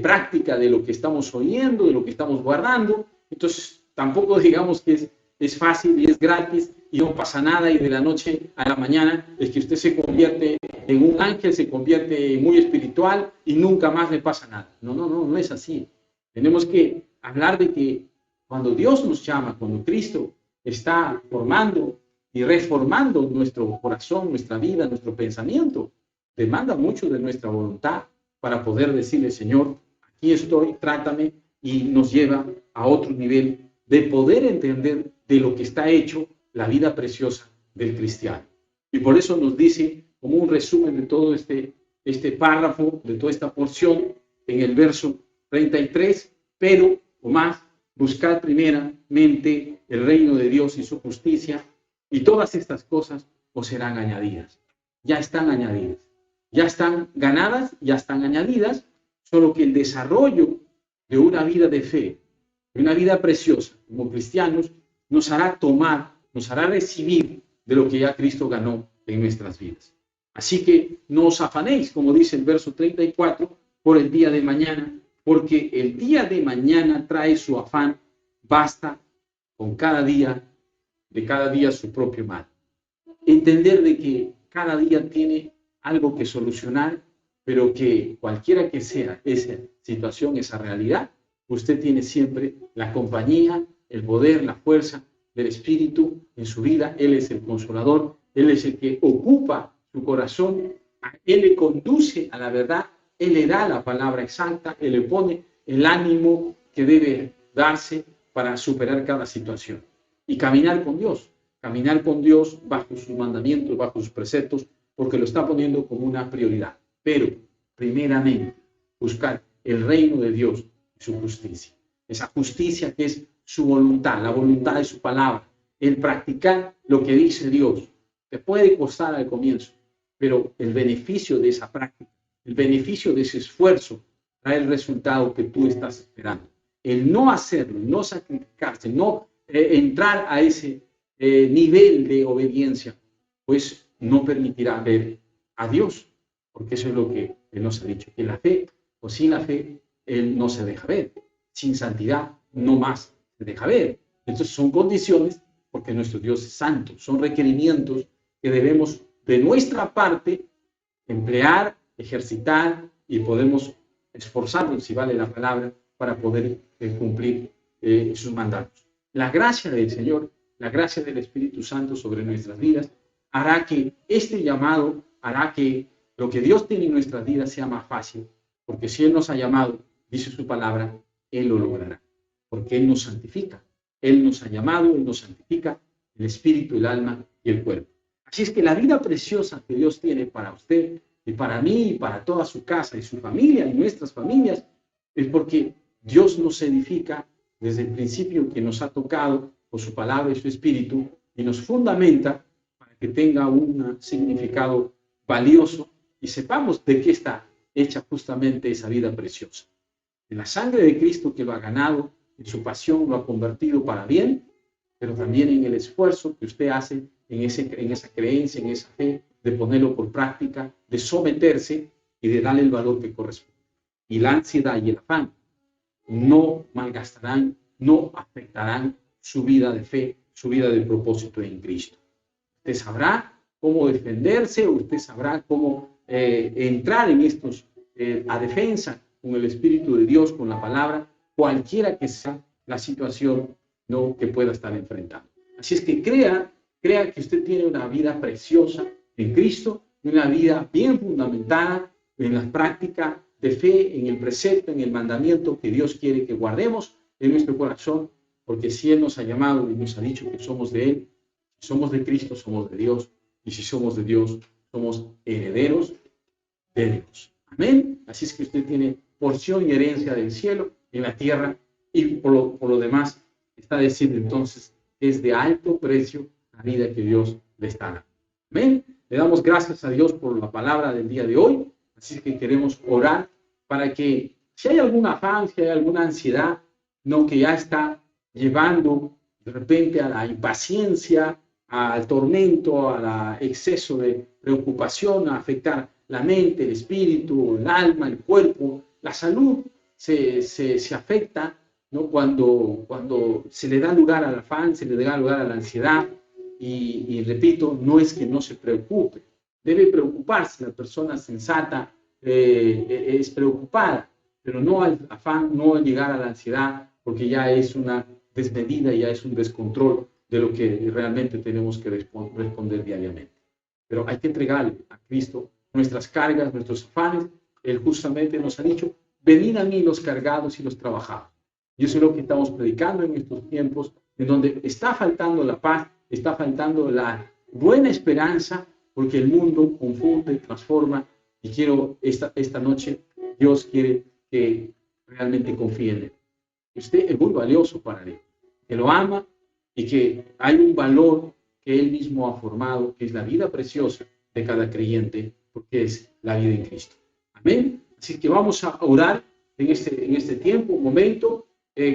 práctica de lo que estamos oyendo, de lo que estamos guardando. Entonces, tampoco digamos que es fácil y es gratis y no pasa nada y de la noche a la mañana es que usted se convierte en un ángel, se convierte muy espiritual y nunca más le pasa nada. No, no, no, no es así. Tenemos que hablar de que cuando Dios nos llama, cuando Cristo está formando y reformando nuestro corazón, nuestra vida, nuestro pensamiento, demanda mucho de nuestra voluntad para poder decirle, Señor, aquí estoy, trátame, y nos lleva a otro nivel de poder entender de lo que está hecho la vida preciosa del cristiano. Y por eso nos dice, como un resumen de todo este párrafo, de toda esta porción, en el verso 33, pero, o más, buscad primeramente el reino de Dios y su justicia, y todas estas cosas os serán añadidas. Ya están añadidas. Ya están ganadas, ya están añadidas, solo que el desarrollo de una vida de fe, de una vida preciosa como cristianos, nos hará tomar, nos hará recibir de lo que ya Cristo ganó en nuestras vidas. Así que no os afanéis, como dice el verso 34, por el día de mañana, porque el día de mañana trae su afán, basta con de cada día su propio mal. Entender de que cada día tiene algo que solucionar, pero que cualquiera que sea esa situación, esa realidad, usted tiene siempre la compañía, el poder, la fuerza del Espíritu en su vida. Él es el consolador, Él es el que ocupa su corazón, Él le conduce a la verdad, Él le da la palabra exacta, Él le pone el ánimo que debe darse para superar cada situación y caminar con Dios bajo sus mandamientos, bajo sus preceptos, porque lo está poniendo como una prioridad. Pero, primeramente, buscar el reino de Dios y su justicia. Esa justicia que es su voluntad, la voluntad de su palabra, el practicar lo que dice Dios. Te puede costar al comienzo, pero el beneficio de esa práctica, el beneficio de ese esfuerzo, trae el resultado que tú estás esperando. El no hacerlo, no sacrificarse, no entrar a ese nivel de obediencia, pues no permitirá ver a Dios, porque eso es lo que Él nos ha dicho, que la fe, o sin la fe, Él no se deja ver. Sin santidad, no más se deja ver. Entonces son condiciones, porque nuestro Dios es santo, son requerimientos que debemos de nuestra parte emplear, ejercitar y podemos esforzarnos, si vale la palabra, para poder cumplir sus mandatos. La gracia del Señor, la gracia del Espíritu Santo sobre nuestras vidas hará que este llamado, hará que lo que Dios tiene en nuestras vidas sea más fácil, porque si Él nos ha llamado, dice su palabra, Él lo logrará, porque Él nos santifica. Él nos ha llamado, Él nos santifica el espíritu, el alma y el cuerpo. Así es que la vida preciosa que Dios tiene para usted y para mí y para toda su casa y su familia y nuestras familias es porque Dios nos edifica desde el principio que nos ha tocado por su palabra y su espíritu y nos fundamenta para que tenga un significado valioso y sepamos de qué está hecha justamente esa vida preciosa. De la sangre de Cristo que lo ha ganado, en su pasión lo ha convertido para bien, pero también en el esfuerzo que usted hace en esa creencia, en esa fe, de ponerlo por práctica, de someterse y de darle el valor que corresponde. Y la ansiedad y el afán no malgastarán, no afectarán su vida de fe, su vida de propósito en Cristo. Usted sabrá cómo defenderse, usted sabrá cómo entrar en estos a defensa con el Espíritu de Dios, con la palabra, cualquiera que sea la situación, ¿no?, que pueda estar enfrentando. Así es que crea que usted tiene una vida preciosa en Cristo, una vida bien fundamentada en la práctica de fe, en el precepto, en el mandamiento que Dios quiere que guardemos en nuestro corazón, porque si Él nos ha llamado y nos ha dicho que somos de Él, si somos de Cristo, somos de Dios, y si somos de Dios, somos herederos de Dios. Amén. Así es que usted tiene porción y herencia del cielo en la tierra, y por lo demás está diciendo entonces que es de alto precio la vida que Dios le está dando. Amén. Le damos gracias a Dios por la palabra del día de hoy. Así que queremos orar para que si hay algún afán, si hay alguna ansiedad, no, que ya está llevando de repente a la impaciencia, al tormento, al exceso de preocupación, a afectar la mente, el espíritu, el alma, el cuerpo, la salud se afecta, ¿no?, cuando se le da lugar al afán, se le da lugar a la ansiedad. Y repito, no es que no se preocupe, debe preocuparse. La persona sensata es preocupada, pero no al afán, no al llegar a la ansiedad, porque ya es una desmedida, ya es un descontrol de lo que realmente tenemos que responder diariamente. Pero hay que entregarle a Cristo nuestras cargas, nuestros afanes. Él justamente nos ha dicho: venid a mí los cargados y los trabajados. Y eso es lo que estamos predicando en estos tiempos, en donde está faltando la paz, está faltando la buena esperanza, porque el mundo confunde, transforma. Y quiero esta noche, Dios quiere que realmente confíe en Él. Usted es muy valioso para Él, que lo ama y que hay un valor que Él mismo ha formado, que es la vida preciosa de cada creyente, porque es la vida en Cristo. Amén. Así que vamos a orar en este tiempo, un momento.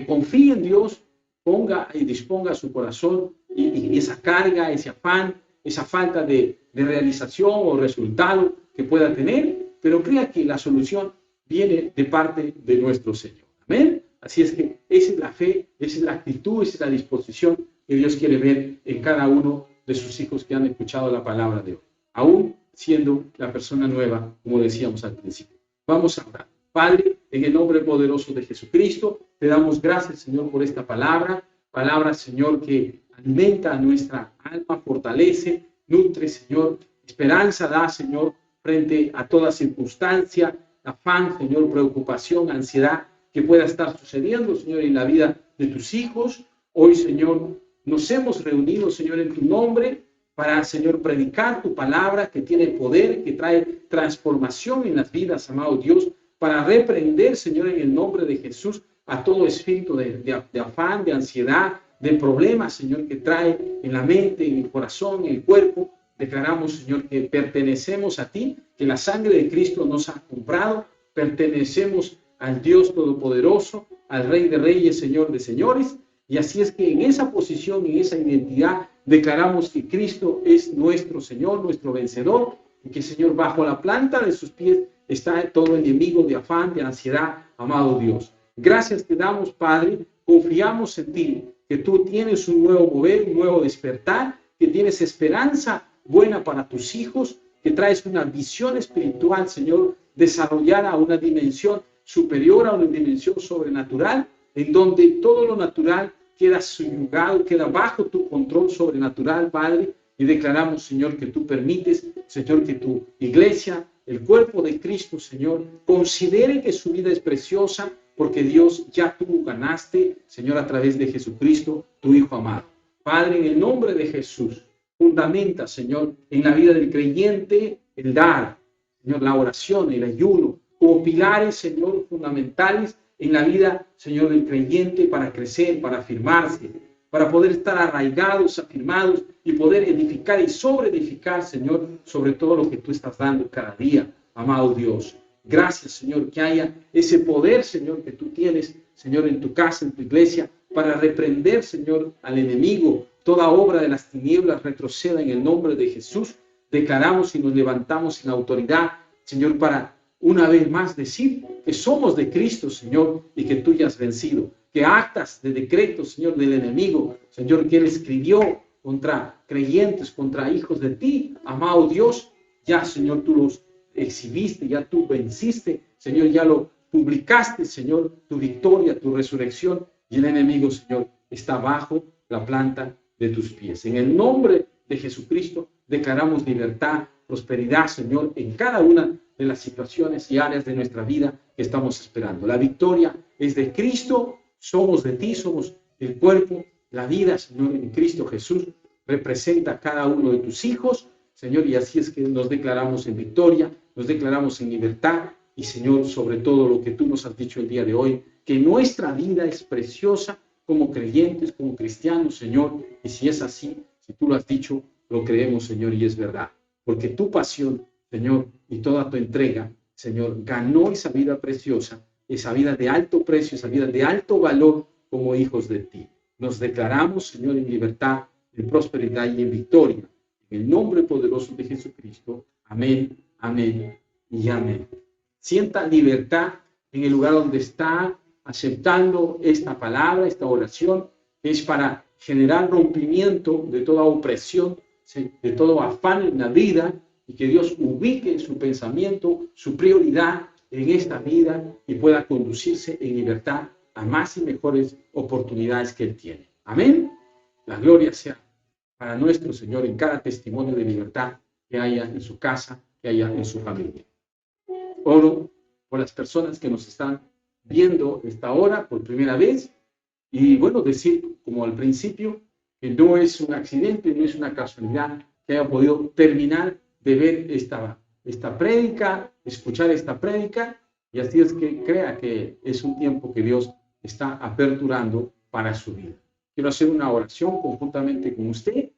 Confíe en Dios, ponga y disponga su corazón y esa carga, ese afán, esa falta de realización o resultado que pueda tener, pero crea que la solución viene de parte de nuestro Señor. Amén. Así es que esa es la fe, esa es la actitud, esa es la disposición que Dios quiere ver en cada uno de sus hijos que han escuchado la palabra de hoy, aún siendo la persona nueva, como decíamos al principio. Vamos a orar. Padre, en el nombre poderoso de Jesucristo, te damos gracias, Señor, por esta palabra, Señor, que alimenta a nuestra alma, fortalece, nutre, Señor, esperanza da, Señor, frente a toda circunstancia, afán, Señor, preocupación, ansiedad que pueda estar sucediendo, Señor, en la vida de tus hijos. Hoy, Señor, nos hemos reunido, Señor, en tu nombre para, Señor, predicar tu palabra que tiene poder, que trae transformación en las vidas, amado Dios, para reprender, Señor, en el nombre de Jesús, a todo espíritu de afán, de ansiedad, de problemas, Señor, que trae en la mente, en el corazón, en el cuerpo. Declaramos, Señor, que pertenecemos a ti, que la sangre de Cristo nos ha comprado, pertenecemos al Dios Todopoderoso, al Rey de Reyes, Señor de Señores, y así es que en esa posición, en esa identidad, declaramos que Cristo es nuestro Señor, nuestro vencedor, y que, Señor, bajo la planta de sus pies está todo enemigo de afán, de ansiedad, amado Dios. Gracias te damos, Padre, confiamos en ti, que tú tienes un nuevo mover, un nuevo despertar, que tienes esperanza buena para tus hijos, que traes una visión espiritual, Señor, desarrollada a una dimensión superior, a una dimensión sobrenatural, en donde todo lo natural queda subyugado, queda bajo tu control sobrenatural, Padre, y declaramos, Señor, que tú permites, Señor, que tu iglesia, el cuerpo de Cristo, Señor, considere que su vida es preciosa, porque Dios ya tú ganaste, Señor, a través de Jesucristo, tu Hijo amado. Padre, en el nombre de Jesús, fundamenta, Señor, en la vida del creyente el dar, Señor, la oración, el ayuno, como pilares, Señor, fundamentales en la vida, Señor, del creyente para crecer, para afirmarse, para poder estar arraigados, afirmados y poder edificar y sobreedificar, Señor, sobre todo lo que tú estás dando cada día, amado Dios. Gracias, Señor, que haya ese poder, Señor, que tú tienes, Señor, en tu casa, en tu iglesia, para reprender, Señor, al enemigo. Toda obra de las tinieblas retroceda en el nombre de Jesús. Declaramos y nos levantamos en autoridad, Señor, para una vez más decir que somos de Cristo, Señor, y que tú ya has vencido. Que actas de decretos, Señor, del enemigo, Señor, que él escribió contra creyentes, contra hijos de ti, amado Dios, ya, Señor, tú los exhibiste, ya tú venciste, Señor, ya lo publicaste, Señor, tu victoria, tu resurrección, y el enemigo, Señor, está bajo la planta de tus pies. En el nombre de Jesucristo declaramos libertad, prosperidad, Señor, en cada una de las situaciones y áreas de nuestra vida que estamos esperando. La victoria es de Cristo, somos de ti, somos el cuerpo, la vida, Señor, en Cristo Jesús representa a cada uno de tus hijos, Señor, y así es que nos declaramos en victoria, nos declaramos en libertad y, Señor, sobre todo lo que tú nos has dicho el día de hoy, que nuestra vida es preciosa como creyentes, como cristianos, Señor, y si es así, si tú lo has dicho, lo creemos, Señor, y es verdad, porque tu pasión, Señor, y toda tu entrega, Señor, ganó esa vida preciosa, esa vida de alto precio, esa vida de alto valor como hijos de ti. Nos declaramos, Señor, en libertad, en prosperidad y en victoria. En el nombre poderoso de Jesucristo. Amén, amén y amén. Sienta libertad en el lugar donde está, aceptando esta palabra, esta oración, que es para generar rompimiento de toda opresión, de todo afán en la vida, y que Dios ubique su pensamiento, su prioridad en esta vida y pueda conducirse en libertad a más y mejores oportunidades que Él tiene. Amén. La gloria sea para nuestro Señor en cada testimonio de libertad que haya en su casa, que haya en su familia. Oro por las personas que nos están viendo esta hora por primera vez y bueno, decir como al principio que no es un accidente, no es una casualidad que haya podido terminar de ver esta prédica, escuchar esta prédica, y así es que crea que es un tiempo que Dios está aperturando para su vida. Quiero hacer una oración conjuntamente con usted.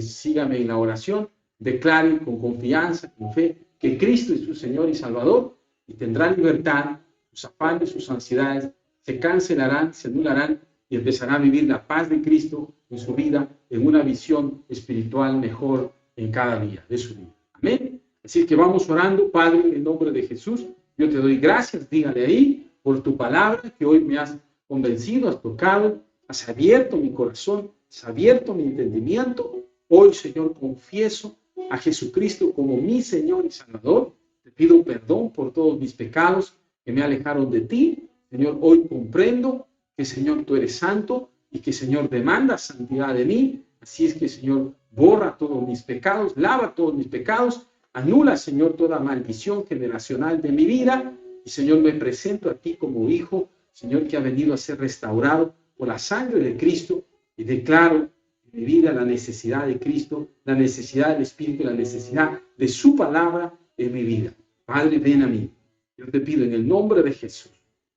Sígame en la oración, declare con confianza, con fe, que Cristo es su Señor y Salvador y tendrá libertad, sus afanes, sus ansiedades se cancelarán, se anularán y empezará a vivir la paz de Cristo en su vida, en una visión espiritual mejor en cada día de su vida. Amén. Así que vamos orando, Padre, en el nombre de Jesús. Yo te doy gracias, dígale ahí, por tu palabra que hoy me has convencido, has tocado, has abierto mi corazón, has abierto mi entendimiento. Hoy, Señor, confieso a Jesucristo como mi Señor y Salvador. Te pido perdón por todos mis pecados que me alejaron de ti. Señor, hoy comprendo que, Señor, tú eres santo y que, Señor, demandas santidad de mí. Así es que, Señor, borra todos mis pecados, lava todos mis pecados, anula, Señor, toda maldición generacional de mi vida. Y, Señor, me presento a ti como hijo, Señor, que ha venido a ser restaurado por la sangre de Cristo, y declaro en mi vida la necesidad de Cristo, la necesidad del Espíritu, la necesidad de su palabra en mi vida. Padre, ven a mí. Yo te pido en el nombre de Jesús,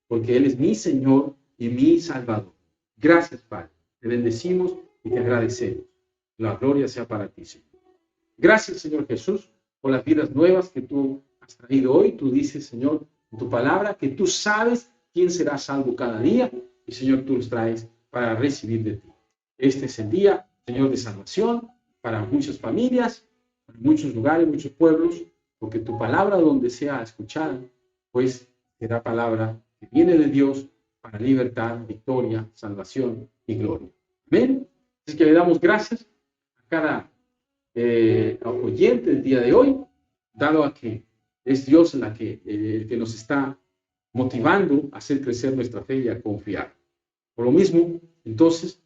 porque Él es mi Señor y mi Salvador. Gracias, Padre. Te bendecimos y te agradecemos. La gloria sea para ti, Señor. Gracias, Señor Jesús, por las vidas nuevas que tú has traído hoy. Tú dices, Señor, en tu palabra, que tú sabes quién será salvo cada día. Y, Señor, tú los traes para recibir de ti. Este es el día, Señor, de salvación para muchas familias, para muchos lugares, muchos pueblos, porque tu palabra, donde sea escuchada, pues será palabra que viene de Dios para libertad, victoria, salvación y gloria. Amén. Es que le damos gracias a cada oyente del día de hoy, dado a que es Dios el que nos está motivando a hacer crecer nuestra fe y a confiar. Por lo mismo, entonces,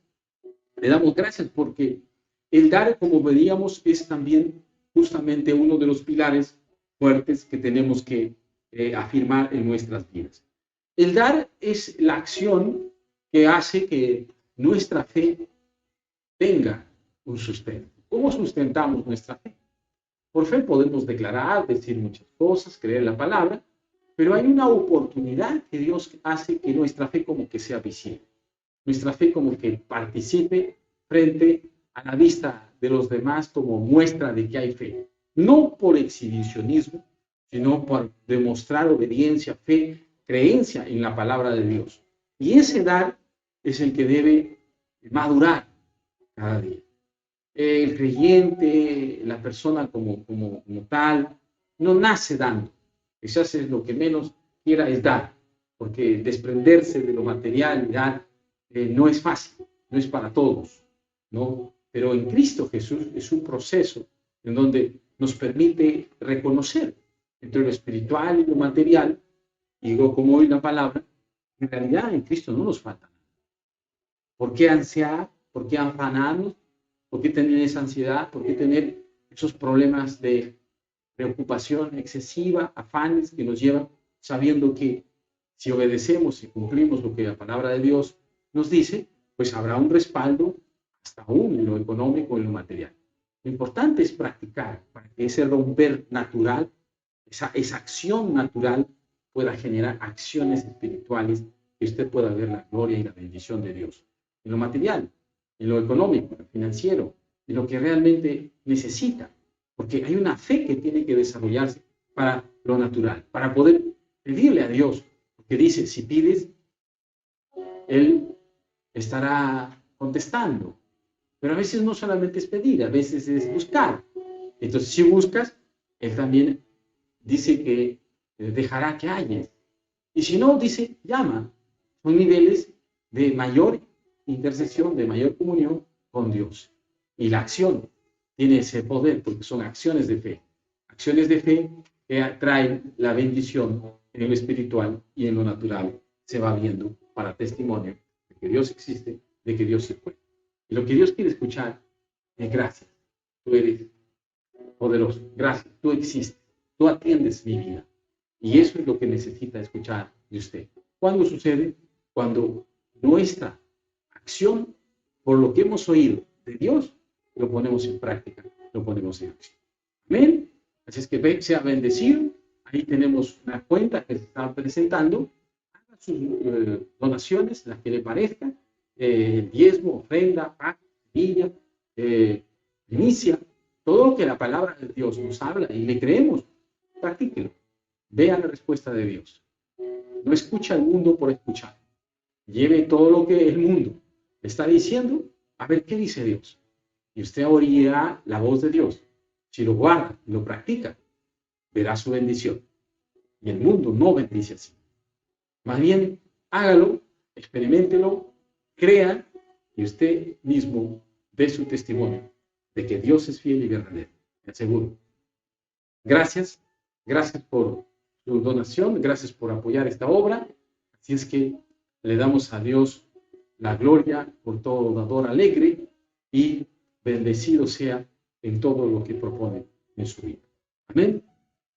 le damos gracias porque el dar, como veíamos, es también justamente uno de los pilares fuertes que tenemos que afirmar en nuestras vidas. El dar es la acción que hace que nuestra fe tenga un sustento. ¿Cómo sustentamos nuestra fe? Por fe podemos declarar, decir muchas cosas, creer la palabra, Pero hay una oportunidad que Dios hace que nuestra fe como que sea visible. Nuestra fe como que participe frente a la vista de los demás como muestra de que hay fe. No por exhibicionismo, sino por demostrar obediencia, fe, creencia en la palabra de Dios. Y ese dar es el que debe madurar cada día. El creyente, la persona como tal, no nace dando. Quizás es lo que menos quiera es dar, porque desprenderse de lo material y dar no es fácil, no es para todos, ¿no? Pero en Cristo Jesús es un proceso en donde nos permite reconocer entre lo espiritual y lo material, y digo como hoy la palabra, en realidad en Cristo no nos falta nada. ¿Por qué ansiar? ¿Por qué afanarnos? ¿Por qué tener esa ansiedad? ¿Por qué tener esos problemas de preocupación excesiva, afanes que nos llevan sabiendo que si obedecemos y cumplimos lo que la palabra de Dios nos dice, pues habrá un respaldo hasta aún en lo económico y en lo material? Lo importante es practicar para que ese romper natural, esa acción natural pueda generar acciones espirituales que usted pueda ver la gloria y la bendición de Dios. En lo material, en lo económico, en lo financiero, en lo que realmente necesita. Porque hay una fe que tiene que desarrollarse para lo natural, para poder pedirle a Dios. Porque dice, si pides, Él estará contestando. Pero a veces no solamente es pedir, a veces es buscar. Entonces, si buscas, Él también dice que dejará que halles. Y si no, dice, llama. Son niveles de mayor intercesión, de mayor comunión con Dios. Y la acción tiene ese poder porque son acciones de fe. Acciones de fe que traen la bendición en lo espiritual y en lo natural. Se va viendo para testimonio de que Dios existe, de que Dios se puede. Y lo que Dios quiere escuchar es gracias. Tú eres poderoso. Gracias. Tú existes. Tú atiendes mi vida. Y eso es lo que necesita escuchar de usted. ¿Cuándo sucede? Cuando nuestra acción, por lo que hemos oído de Dios, lo ponemos en práctica, lo ponemos en acción. Amén. Así es que sea bendecido. Ahí tenemos una cuenta que se está presentando. Haga sus donaciones, las que le parezcan. Diezmo, ofrenda, pacto, semilla, inicia. Todo lo que la palabra de Dios nos habla y le creemos, practíquelo. Vea la respuesta de Dios. No escucha al mundo por escuchar. Lleve todo lo que el mundo le está diciendo, a ver qué dice Dios. Y usted oirá la voz de Dios. Si lo guarda y lo practica, verá su bendición. Y el mundo no bendice así. Más bien, hágalo, experiméntelo, crea y usted mismo dé su testimonio de que Dios es fiel y verdadero. Me aseguro. Gracias por su donación, gracias por apoyar esta obra. Así es que le damos a Dios la gloria por todo dador alegre y bendecido sea en todo lo que propone en su vida. Amén.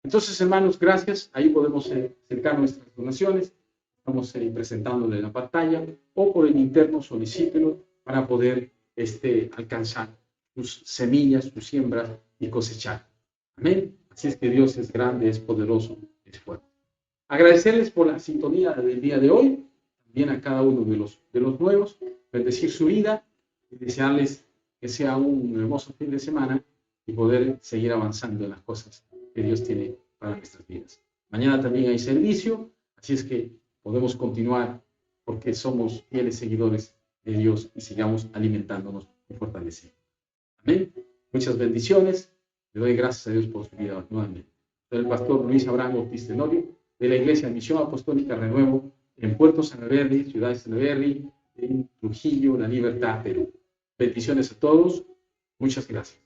Entonces, hermanos, gracias. Ahí podemos acercar nuestras donaciones. Estamos presentándole en la pantalla o por el interno solicítelo para poder alcanzar sus semillas, sus siembras y cosechar. Amén. Así es que Dios es grande, es poderoso, es fuerte. Agradecerles por la sintonía del día de hoy, también a cada uno de los nuevos, bendecir su vida y desearles que sea un hermoso fin de semana y poder seguir avanzando en las cosas que Dios tiene para nuestras vidas. Mañana también hay servicio, así es que podemos continuar porque somos fieles seguidores de Dios y sigamos alimentándonos y fortaleciendo. Amén. Muchas bendiciones. Le doy gracias a Dios por su vida nuevamente. Soy el pastor Luis Abraham Ortiz Tenorio de la Iglesia Misión Apostólica Renuevo en Puerto Santander, Ciudad de Santander, en Trujillo, La Libertad, Perú. Bendiciones a todos. Muchas gracias.